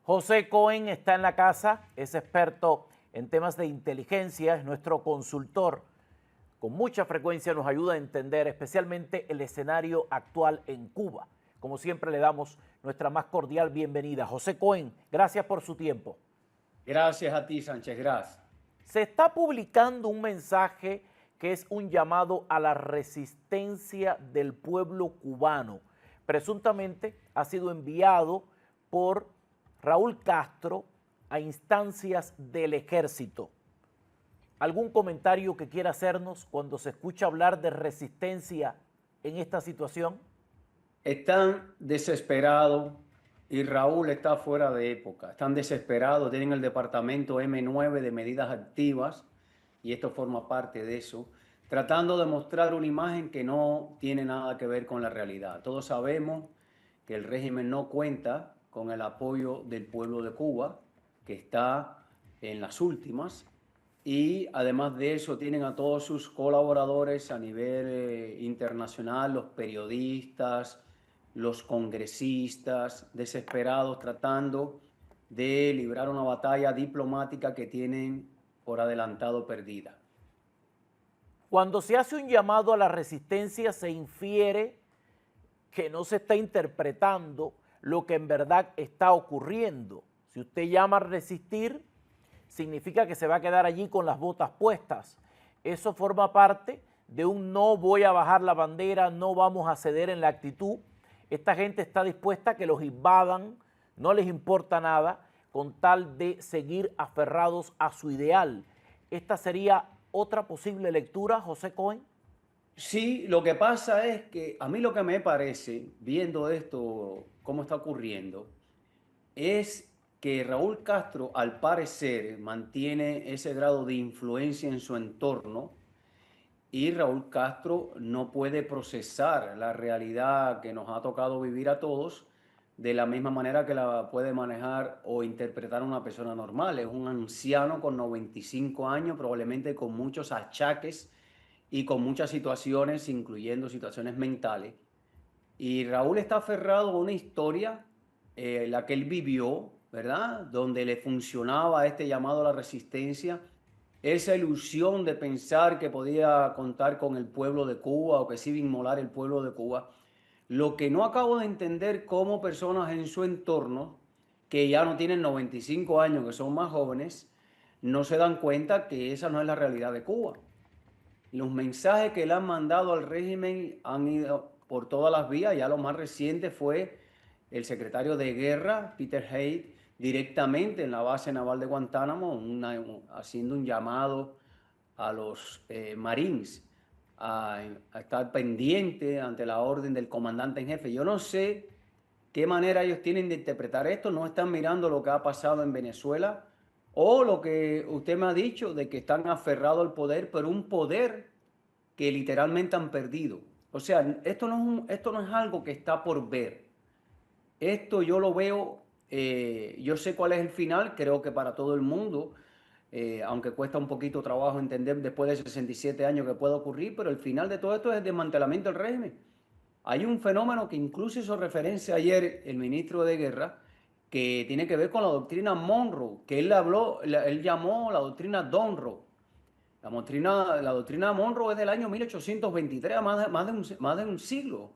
José Cohen está en la casa, es experto en temas de inteligencia, es nuestro consultor. Con mucha frecuencia nos ayuda a entender especialmente el escenario actual en Cuba. Como siempre le damos nuestra más cordial bienvenida. José Cohen, gracias por su tiempo. Gracias a ti, Sánchez Gras. Se está publicando un mensaje que es un llamado a la resistencia del pueblo cubano. Presuntamente ha sido enviado por Raúl Castro a instancias del ejército. ¿Algún comentario que quiera hacernos cuando se escucha hablar de resistencia en esta situación? Están desesperados y Raúl está fuera de época. Están desesperados, tienen el departamento M9 de medidas activas y esto forma parte de eso, tratando de mostrar una imagen que no tiene nada que ver con la realidad. Todos sabemos que el régimen no cuenta con el apoyo del pueblo de Cuba, que está en las últimas. Y además de eso tienen a todos sus colaboradores a nivel internacional, los periodistas, los congresistas, desesperados tratando de librar una batalla diplomática que tienen por adelantado perdida. Cuando se hace un llamado a la resistencia se infiere que no se está interpretando lo que en verdad está ocurriendo. Si usted llama a resistir, significa que se va a quedar allí con las botas puestas. Eso forma parte de un no voy a bajar la bandera, no vamos a ceder en la actitud. Esta gente está dispuesta a que los invadan, no les importa nada, con tal de seguir aferrados a su ideal. ¿Esta sería otra posible lectura, José Cohen? Sí, lo que pasa es que a mí lo que me parece, viendo esto, cómo está ocurriendo, es que Raúl Castro, al parecer, mantiene ese grado de influencia en su entorno y Raúl Castro no puede procesar la realidad que nos ha tocado vivir a todos de la misma manera que la puede manejar o interpretar una persona normal. Es un anciano con 95 años, probablemente con muchos achaques y con muchas situaciones, incluyendo situaciones mentales. Y Raúl está aferrado a una historia, la que él vivió, ¿verdad? Donde le funcionaba este llamado a la resistencia, esa ilusión de pensar que podía contar con el pueblo de Cuba o que se iba a inmolar el pueblo de Cuba. Lo que no acabo de entender cómo personas en su entorno, que ya no tienen 95 años, que son más jóvenes, no se dan cuenta que esa no es la realidad de Cuba. Los mensajes que le han mandado al régimen han ido por todas las vías. Ya lo más reciente fue el secretario de Guerra, Peter Haig, directamente en la base naval de Guantánamo, haciendo un llamado a los Marines a estar pendiente ante la orden del comandante en jefe. Yo no sé qué manera ellos tienen de interpretar esto. No están mirando lo que ha pasado en Venezuela o lo que usted me ha dicho de que están aferrados al poder, pero un poder que literalmente han perdido. O sea, esto no es algo que está por ver. Esto yo lo veo, yo sé cuál es el final, creo que para todo el mundo, aunque cuesta un poquito trabajo entender después de 67 años que puede ocurrir, pero el final de todo esto es el desmantelamiento del régimen. Hay un fenómeno que incluso hizo referencia ayer el ministro de Guerra, que tiene que ver con la doctrina Monroe, que él llamó la doctrina Donroe. La doctrina Monroe es del año 1823, más de un siglo,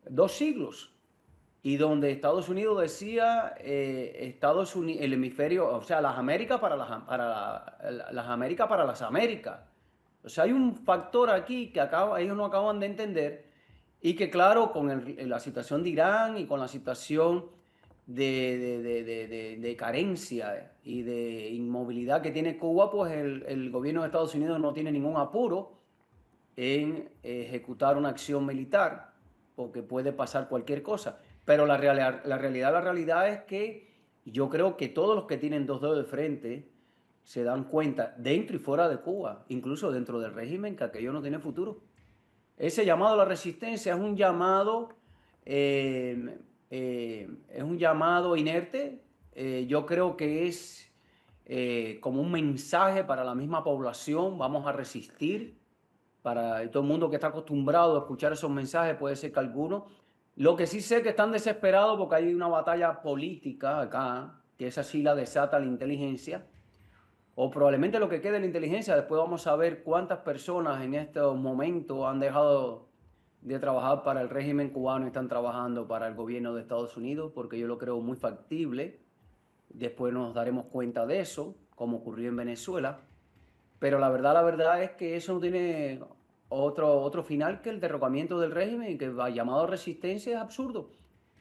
2 siglos, y donde Estados Unidos decía, el hemisferio, o sea, las Américas las Américas para las Américas. O sea, hay un factor aquí que ellos no acaban de entender y que claro, con la situación de Irán y con la situación de carencia y de inmovilidad que tiene Cuba, pues el gobierno de Estados Unidos no tiene ningún apuro en ejecutar una acción militar, porque puede pasar cualquier cosa. Pero la realidad es que yo creo que todos los que tienen dos dedos de frente se dan cuenta, dentro y fuera de Cuba, incluso dentro del régimen, que aquello no tiene futuro. Ese llamado a la resistencia es un llamado inerte. Yo creo que es como un mensaje para la misma población, vamos a resistir. Para todo el mundo que está acostumbrado a escuchar esos mensajes, puede ser que algunos Lo que sí sé que están desesperados porque hay una batalla política acá, que esa sí la desata la inteligencia, o probablemente lo que quede de la inteligencia. Después vamos a ver cuántas personas en estos momentos han dejado de trabajar para el régimen cubano y están trabajando para el gobierno de Estados Unidos, porque yo lo creo muy factible. Después nos daremos cuenta de eso, como ocurrió en Venezuela. Pero la verdad es que eso no tiene otro final que el derrocamiento del régimen, que va llamado resistencia, es absurdo.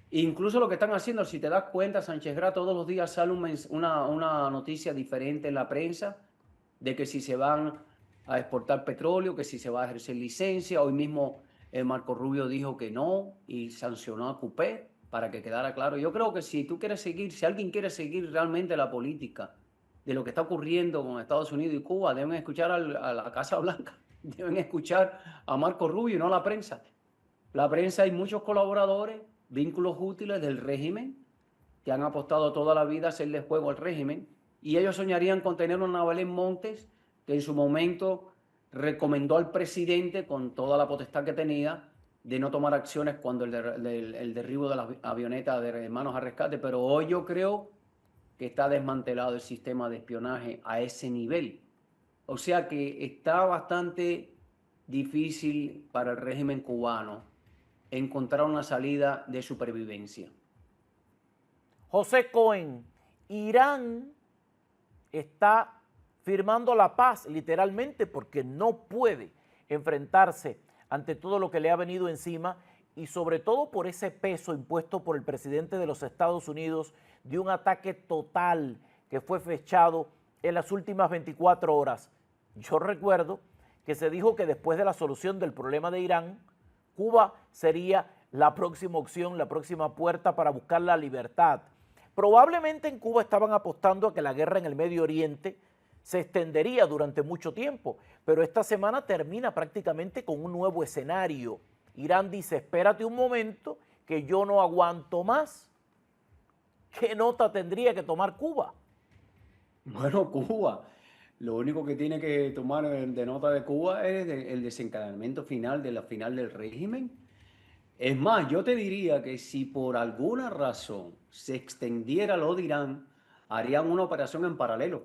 Incluso lo que están haciendo, si te das cuenta, Sánchez Gras, todos los días sale una noticia diferente en la prensa de que si se van a exportar petróleo, que si se va a ejercer licencia. Hoy mismo Marco Rubio dijo que no y sancionó a Cupé para que quedara claro. Yo creo que si tú quieres seguir, si alguien quiere seguir realmente la política de lo que está ocurriendo con Estados Unidos y Cuba, deben escuchar a la Casa Blanca, deben escuchar a Marco Rubio y no a la prensa. La prensa, hay muchos colaboradores, vínculos útiles del régimen, que han apostado toda la vida a hacerle juego al régimen, y ellos soñarían con tener una Belén Montes que en su momento recomendó al presidente, con toda la potestad que tenía, de no tomar acciones cuando el derribo de las avionetas de Hermanos a Rescate. Pero hoy yo creo que está desmantelado el sistema de espionaje a ese nivel. O sea que está bastante difícil para el régimen cubano encontrar una salida de supervivencia. José Cohen, Irán está firmando la paz literalmente porque no puede enfrentarse ante todo lo que le ha venido encima y sobre todo por ese peso impuesto por el presidente de los Estados Unidos de un ataque total que fue fechado en las últimas 24 horas. Yo recuerdo que se dijo que después de la solución del problema de Irán, Cuba sería la próxima opción, la próxima puerta para buscar la libertad. Probablemente en Cuba estaban apostando a que la guerra en el Medio Oriente se extendería durante mucho tiempo, pero esta semana termina prácticamente con un nuevo escenario. Irán dice, espérate un momento, que yo no aguanto más. ¿Qué nota tendría que tomar Cuba? Bueno, Cuba, lo único que tiene que tomar de nota de Cuba es el desencadenamiento final de la final del régimen. Es más, yo te diría que si por alguna razón se extendiera lo de Irán, harían una operación en paralelo,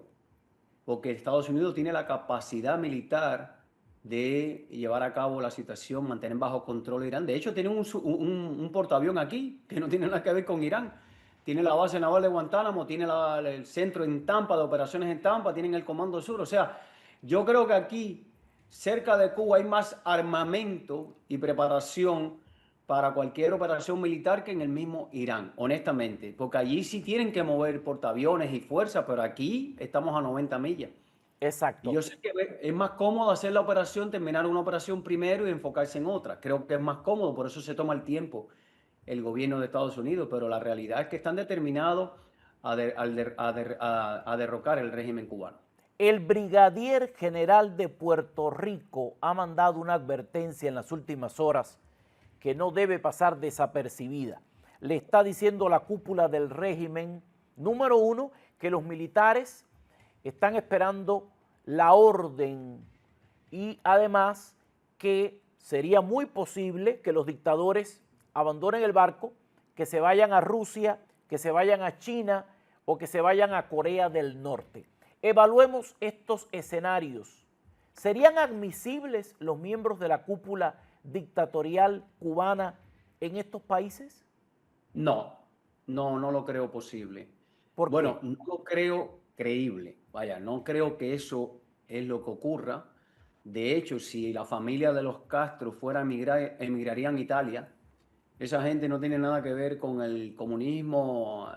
porque Estados Unidos tiene la capacidad militar de llevar a cabo la situación, mantener bajo control a Irán. De hecho, tienen un portaavión aquí que no tiene nada que ver con Irán. Tiene la base naval de Guantánamo, tiene el centro en Tampa, de operaciones en Tampa, tienen el Comando Sur. O sea, yo creo que aquí, cerca de Cuba, hay más armamento y preparación para cualquier operación militar que en el mismo Irán, honestamente. Porque allí sí tienen que mover portaaviones y fuerzas, pero aquí estamos a 90 millas. Y Exacto. yo sé que es más cómodo hacer la operación, terminar una operación primero y enfocarse en otra. Creo que es más cómodo, por eso se toma el tiempo el gobierno de Estados Unidos, pero la realidad es que están determinados a derrocar el régimen cubano. El brigadier general de Puerto Rico ha mandado una advertencia en las últimas horas que no debe pasar desapercibida. Le está diciendo la cúpula del régimen, número uno, que los militares están esperando la orden y además que sería muy posible que los dictadores abandonen el barco, que se vayan a Rusia, que se vayan a China o que se vayan a Corea del Norte. Evaluemos estos escenarios. ¿Serían admisibles los miembros de la cúpula dictatorial cubana en estos países? No, no lo creo posible. ¿Por Bueno, qué? no lo creo creíble. Vaya, no creo que eso es lo que ocurra. De hecho, si la familia de los Castro fuera a emigrar, emigrarían a Italia. Esa gente no tiene nada que ver con el comunismo.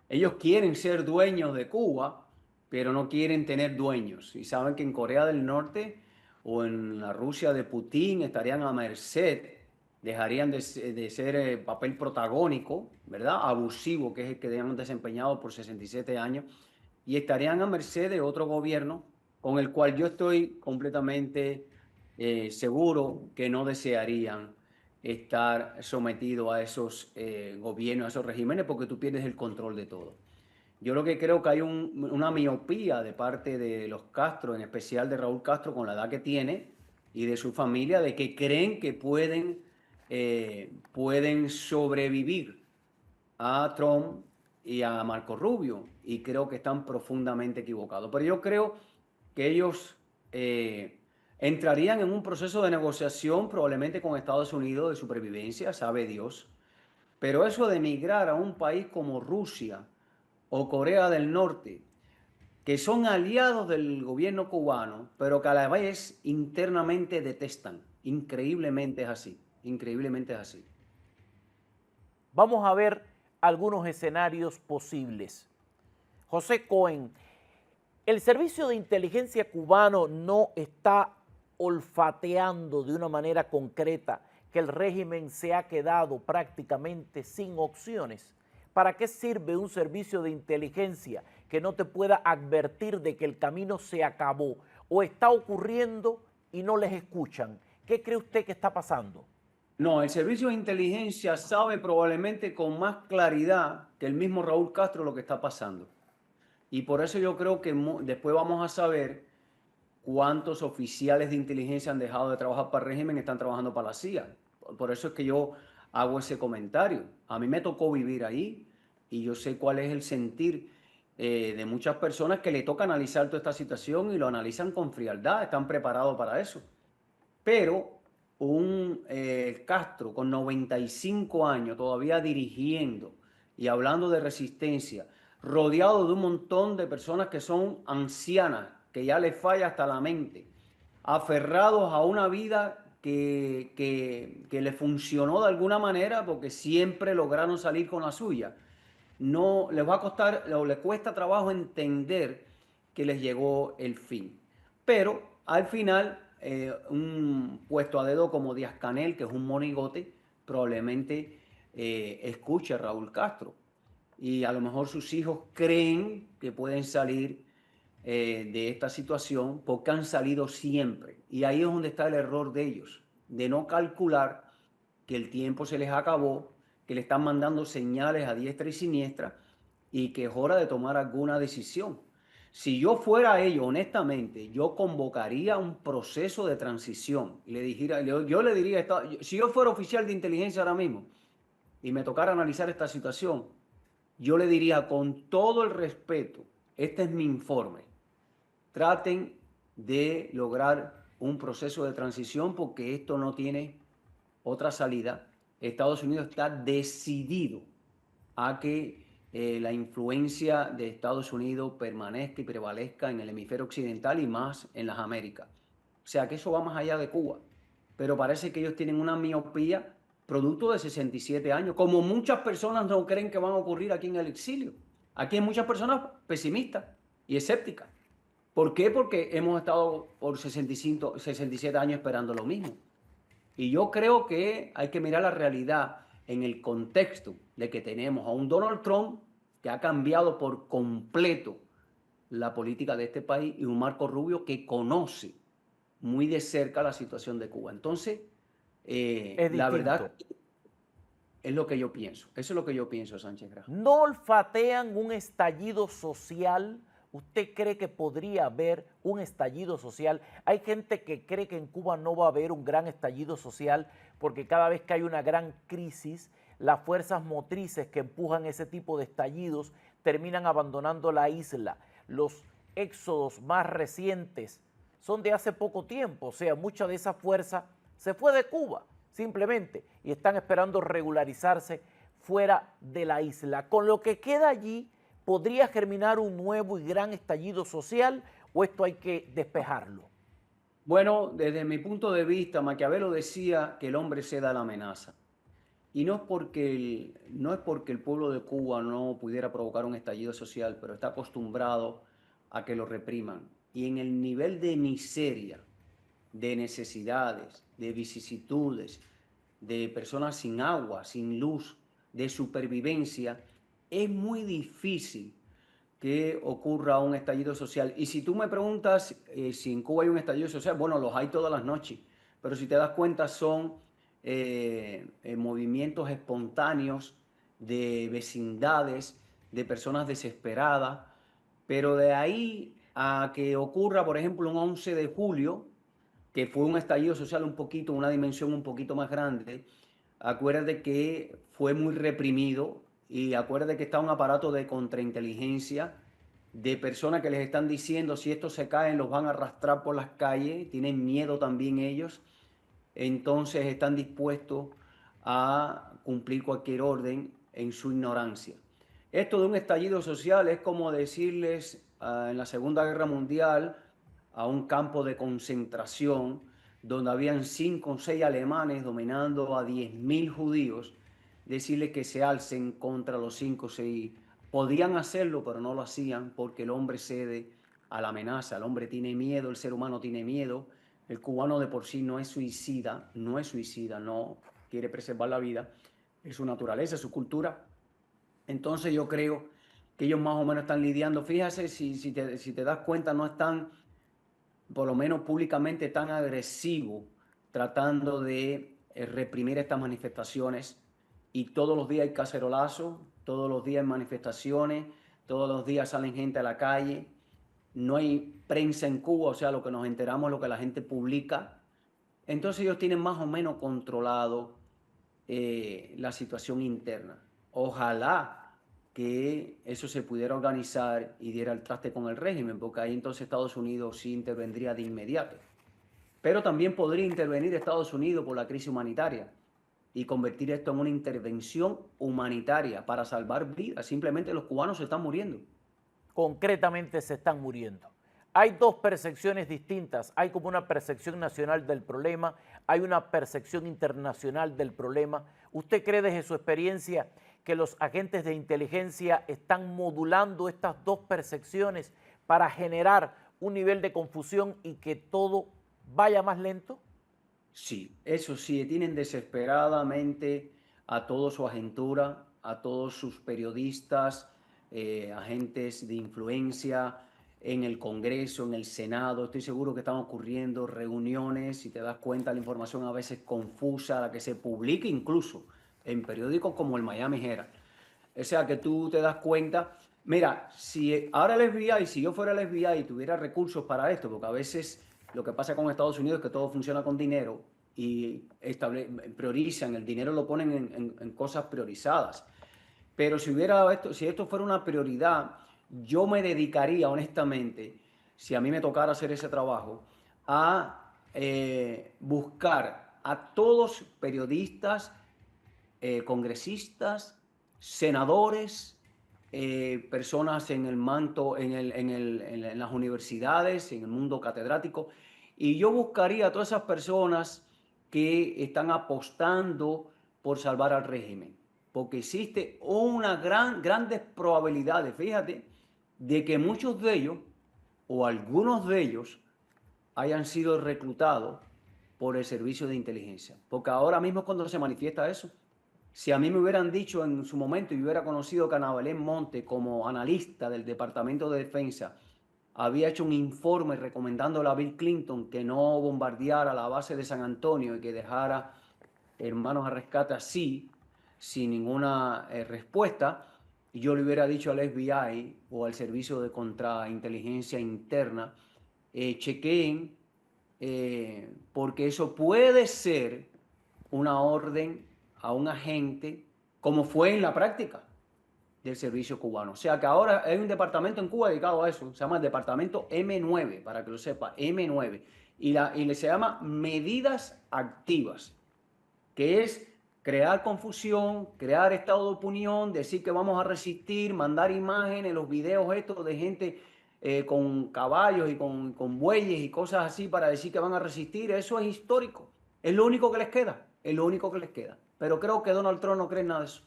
Ellos quieren ser dueños de Cuba, pero no quieren tener dueños. Y saben que en Corea del Norte o en la Rusia de Putin estarían a merced, dejarían de ser papel protagónico, ¿verdad? Abusivo, que es el que han desempeñado por 67 años, y estarían a merced de otro gobierno con el cual yo estoy completamente seguro que no desearían estar sometido a esos gobiernos, a esos regímenes, porque tú pierdes el control de todo. Yo lo que creo que hay una miopía de parte de los Castro, en especial de Raúl Castro, con la edad que tiene, y de su familia, de que creen que pueden pueden sobrevivir a Trump y a Marco Rubio, y creo que están profundamente equivocados. Pero yo creo que ellos entrarían en un proceso de negociación probablemente con Estados Unidos de supervivencia, sabe Dios. Pero eso de emigrar a un país como Rusia o Corea del Norte, que son aliados del gobierno cubano, pero que a la vez internamente detestan. Increíblemente es así, increíblemente es así. Vamos a ver algunos escenarios posibles. José Cohen, el servicio de inteligencia cubano no está olfateando de una manera concreta que el régimen se ha quedado prácticamente sin opciones. ¿Para qué sirve un servicio de inteligencia que no te pueda advertir de que el camino se acabó o está ocurriendo y no les escuchan? ¿Qué cree usted que está pasando? No, el servicio de inteligencia sabe probablemente con más claridad que el mismo Raúl Castro lo que está pasando. Y por eso yo creo que después vamos a saber cuántos oficiales de inteligencia han dejado de trabajar para el régimen y están trabajando para la CIA. Por eso es que yo hago ese comentario. A mí me tocó vivir ahí y yo sé cuál es el sentir de muchas personas que le toca analizar toda esta situación y lo analizan con frialdad, están preparados para eso. Pero un Castro con 95 años todavía dirigiendo y hablando de resistencia, rodeado de un montón de personas que son ancianas, que ya les falla hasta la mente, aferrados a una vida que le funcionó de alguna manera porque siempre lograron salir con la suya. No les va a costar o les cuesta trabajo entender que les llegó el fin. Pero al final, un puesto a dedo como Díaz Canel, que es un monigote, probablemente escuche a Raúl Castro. Y a lo mejor sus hijos creen que pueden salir de esta situación porque han salido siempre. Y ahí es donde está el error de ellos, de no calcular que el tiempo se les acabó, que le están mandando señales a diestra y siniestra y que es hora de tomar alguna decisión. Si yo fuera ellos, honestamente, yo convocaría un proceso de transición y le dijera, yo le diría, si yo fuera oficial de inteligencia ahora mismo y me tocara analizar esta situación, yo le diría con todo el respeto, este es mi informe, traten de lograr un proceso de transición porque esto no tiene otra salida. Estados Unidos está decidido a que la influencia de Estados Unidos permanezca y prevalezca en el hemisferio occidental y más en las Américas. O sea que eso va más allá de Cuba. Pero parece que ellos tienen una miopía producto de 67 años, como muchas personas no creen que van a ocurrir aquí en el exilio. Aquí hay muchas personas pesimistas y escépticas. ¿Por qué? Porque hemos estado por 65, 67 años esperando lo mismo. Y yo creo que hay que mirar la realidad en el contexto de que tenemos a un Donald Trump que ha cambiado por completo la política de este país y un Marco Rubio que conoce muy de cerca la situación de Cuba. Entonces, Es la verdad distinto. es lo que yo pienso. Eso es lo que yo pienso, Sánchez Grajal. ¿No olfatean un estallido social? ¿Usted cree que podría haber un estallido social? Hay gente que cree que en Cuba no va a haber un gran estallido social porque cada vez que hay una gran crisis, las fuerzas motrices que empujan ese tipo de estallidos terminan abandonando la isla. Los éxodos más recientes son de hace poco tiempo, o sea, mucha de esa fuerza se fue de Cuba simplemente y están esperando regularizarse fuera de la isla. Con lo que queda allí, ¿podría germinar un nuevo y gran estallido social o esto hay que despejarlo? Bueno, desde mi punto de vista, Maquiavelo decía que el hombre ceda a la amenaza. Y no es porque el pueblo de Cuba no pudiera provocar un estallido social, pero está acostumbrado a que lo repriman. Y en el nivel de miseria, de necesidades, de vicisitudes, de personas sin agua, sin luz, de supervivencia, es muy difícil que ocurra un estallido social. Y si tú me preguntas si en Cuba hay un estallido social, bueno, los hay todas las noches, pero si te das cuenta son movimientos espontáneos de vecindades, de personas desesperadas, pero de ahí a que ocurra, por ejemplo, un 11 de julio, que fue un estallido social un poquito, una dimensión un poquito más grande, acuérdate que fue muy reprimido y acuérdate que está un aparato de contrainteligencia de personas que les están diciendo si estos se caen los van a arrastrar por las calles, tienen miedo también ellos, entonces están dispuestos a cumplir cualquier orden en su ignorancia. Esto de un estallido social es como decirles en la Segunda Guerra Mundial a un campo de concentración donde habían 5 o 6 alemanes dominando a 10.000 judíos, decirles que se alcen contra los 5 o 6. Podían hacerlo, pero no lo hacían porque el hombre cede a la amenaza, el hombre tiene miedo, el ser humano tiene miedo, el cubano de por sí no es suicida, no quiere preservar la vida, es su naturaleza, es su cultura. Entonces yo creo que ellos más o menos están lidiando. Fíjate, si te das cuenta, no están, por lo menos públicamente, tan agresivos tratando de reprimir estas manifestaciones. Y todos los días hay cacerolazos, todos los días hay manifestaciones, todos los días salen gente a la calle. No hay prensa en Cuba, o sea, lo que nos enteramos es lo que la gente publica. Entonces ellos tienen más o menos controlado la situación interna. Ojalá que eso se pudiera organizar y diera el traste con el régimen, porque ahí entonces Estados Unidos sí intervendría de inmediato. Pero también podría intervenir Estados Unidos por la crisis humanitaria y convertir esto en una intervención humanitaria para salvar vidas. Simplemente los cubanos se están muriendo. Concretamente se están muriendo. Hay dos percepciones distintas. Hay como una percepción nacional del problema, hay una percepción internacional del problema. ¿Usted cree desde su experiencia que los agentes de inteligencia están modulando estas dos percepciones para generar un nivel de confusión y que todo vaya más lento? Sí, eso sí, tienen desesperadamente a toda su agentura, a todos sus periodistas, agentes de influencia en el Congreso, en el Senado. Estoy seguro que están ocurriendo reuniones, si te das cuenta, la información a veces confusa, la que se publica incluso en periódicos como el Miami Herald. O sea, que tú te das cuenta, mira, si ahora el FBI, si yo fuera el FBI y tuviera recursos para esto, porque a veces lo que pasa con Estados Unidos es que todo funciona con dinero y priorizan, el dinero lo ponen en cosas priorizadas. Pero si esto fuera una prioridad, yo me dedicaría honestamente, si a mí me tocara hacer ese trabajo, a buscar a todos periodistas, congresistas, senadores, personas en el manto, en las universidades, en el mundo catedrático, y yo buscaría a todas esas personas que están apostando por salvar al régimen, porque existe una grandes probabilidades, fíjate, de que muchos de ellos o algunos de ellos hayan sido reclutados por el servicio de inteligencia, porque ahora mismo cuando se manifiesta eso, si a mí me hubieran dicho en su momento y hubiera conocido que Ana Belén Monte como analista del Departamento de Defensa había hecho un informe recomendándole a Bill Clinton que no bombardeara la base de San Antonio y que dejara hermanos a rescate así, sin ninguna respuesta, yo le hubiera dicho al FBI o al Servicio de Contrainteligencia Interna, chequeen, porque eso puede ser una orden a un agente, como fue en la práctica del servicio cubano. O sea que ahora hay un departamento en Cuba dedicado a eso, se llama el departamento M9, para que lo sepa, M9, y se llama medidas activas, que es crear confusión, crear estado de opinión, decir que vamos a resistir, mandar imágenes, los videos estos de gente con caballos y con bueyes y cosas así para decir que van a resistir. Eso es histórico, es lo único que les queda, es lo único que les queda. Pero creo que Donald Trump no cree nada de eso,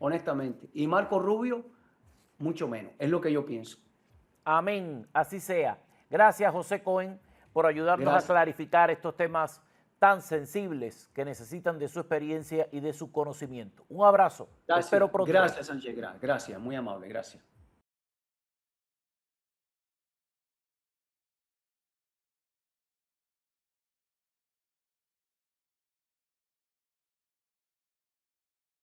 honestamente. Y Marco Rubio, mucho menos. Es lo que yo pienso. Amén, así sea. Gracias, José Cohen, por ayudarnos Gracias. a clarificar estos temas tan sensibles que necesitan de su experiencia y de su conocimiento. Un abrazo. Te espero pronto. Gracias, Sánchez. Gracias, muy amable. Gracias.